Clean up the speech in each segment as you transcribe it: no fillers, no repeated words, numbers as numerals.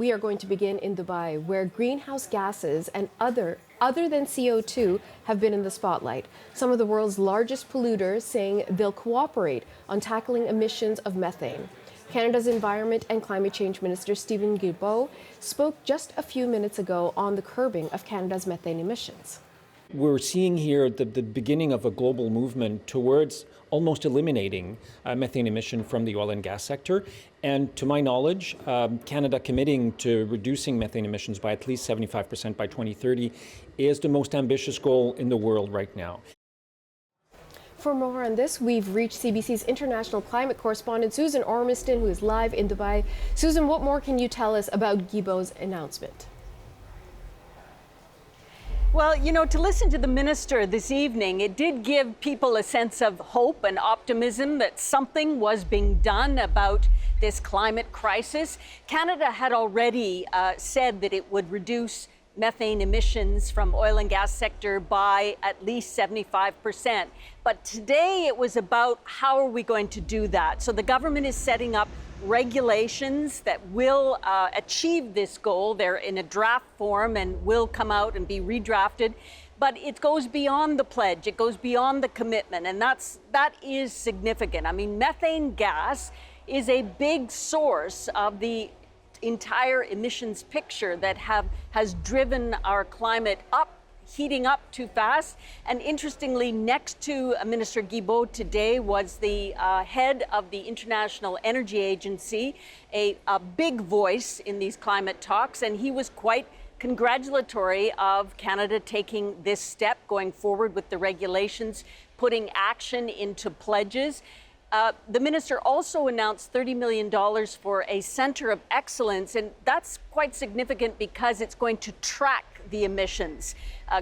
We are going to begin in Dubai, where greenhouse gases and other than CO2 have been in the spotlight. Some of the world's largest polluters saying they'll cooperate on tackling emissions of methane. Canada's Environment and Climate Change Minister Steven Guilbeault spoke just a few minutes ago on the curbing of Canada's methane emissions. We're seeing here the beginning of a global movement towards almost eliminating methane emission from the oil and gas sector. And to my knowledge, Canada committing to reducing methane emissions by at least 75% by 2030 is the most ambitious goal in the world right now. For more on this, we've reached CBC's international climate correspondent, Susan Ormiston, who is live in Dubai. Susan, what more can you tell us about Guilbeault's announcement? Well, you know, to listen to the minister this evening, it did give people a sense of hope and optimism that something was being done about this climate crisis. Canada had already said that it would reduce methane emissions from oil and gas sector by at least 75%. But today it was about how are we going to do that? So the government is setting up regulations that will achieve this goal. They're in a draft form and will come out and be redrafted. But it goes beyond the pledge. It goes beyond the commitment. And that is significant. I mean, methane gas is a big source of the entire emissions picture that has driven our climate up, heating up too fast. And interestingly, next to Minister Guilbeault today was the head of the International Energy Agency, a big voice in these climate talks, and he was quite congratulatory of Canada taking this step, going forward with the regulations, putting action into pledges. The minister also announced $30 million for a center of excellence, and that's quite significant because it's going to track the emissions.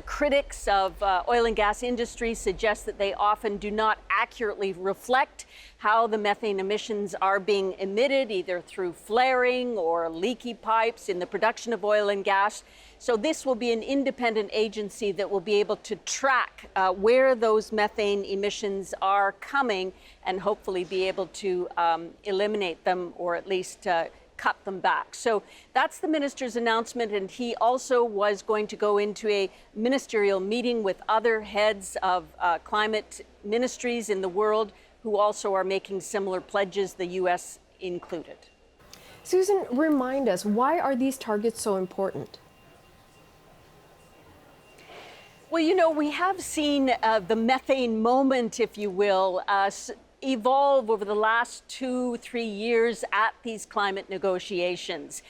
Critics of oil and gas industry suggest that they often do not accurately reflect how the methane emissions are being emitted, either through flaring or leaky pipes in the production of oil and gas. So this will be an independent agency that will be able to track where those methane emissions are coming and hopefully be able to eliminate them or at least cut them back. So that's the minister's announcement, and he also was going to go into a ministerial meeting with other heads of climate ministries in the world who also are making similar pledges, the U.S. included. Susan, remind us, why are these targets so important? Well, you know, we have seen the methane moment, if you will, evolve over the last 2-3 years at these climate negotiations.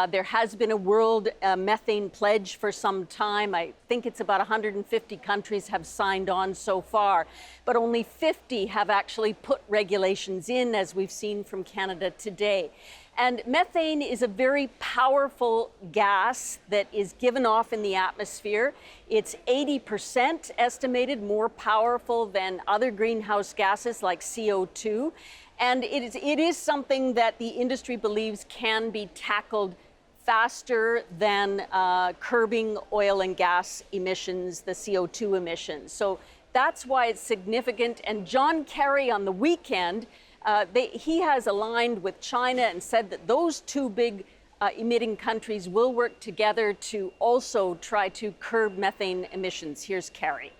There has been a world methane pledge for some time. I think it's about 150 countries have signed on so far, but only 50 have actually put regulations in, as we've seen from Canada today. And methane is a very powerful gas that is given off in the atmosphere. It's 80% estimated more powerful than other greenhouse gases like CO2. And it is something that the industry believes can be tackled faster than curbing oil and gas emissions, the CO2 emissions. So that's why it's significant. And John Kerry on the weekend, he has aligned with China and said that those two big emitting countries will work together to also try to curb methane emissions. Here's Kerry.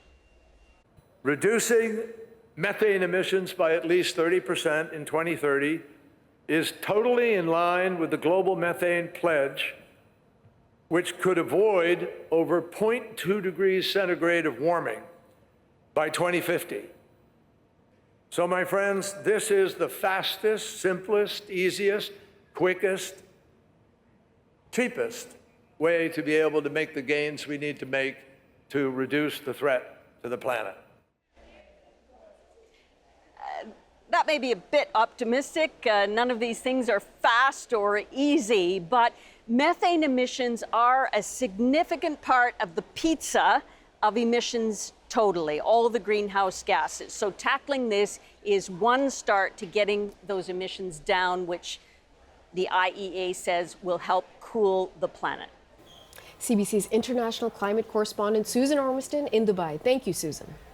Reducing methane emissions by at least 30% in 2030 is totally in line with the global methane pledge, which could avoid over 0.2 degrees centigrade of warming by 2050. So, my friends, this is the fastest, simplest, easiest, quickest, cheapest way to be able to make the gains we need to make to reduce the threat to the planet. That may be a bit optimistic. None of these things are fast or easy, but methane emissions are a significant part of the pizza of emissions totally, all the greenhouse gases. So tackling this is one start to getting those emissions down, which the IEA says will help cool the planet. CBC's international climate correspondent Susan Ormiston in Dubai. Thank you, Susan.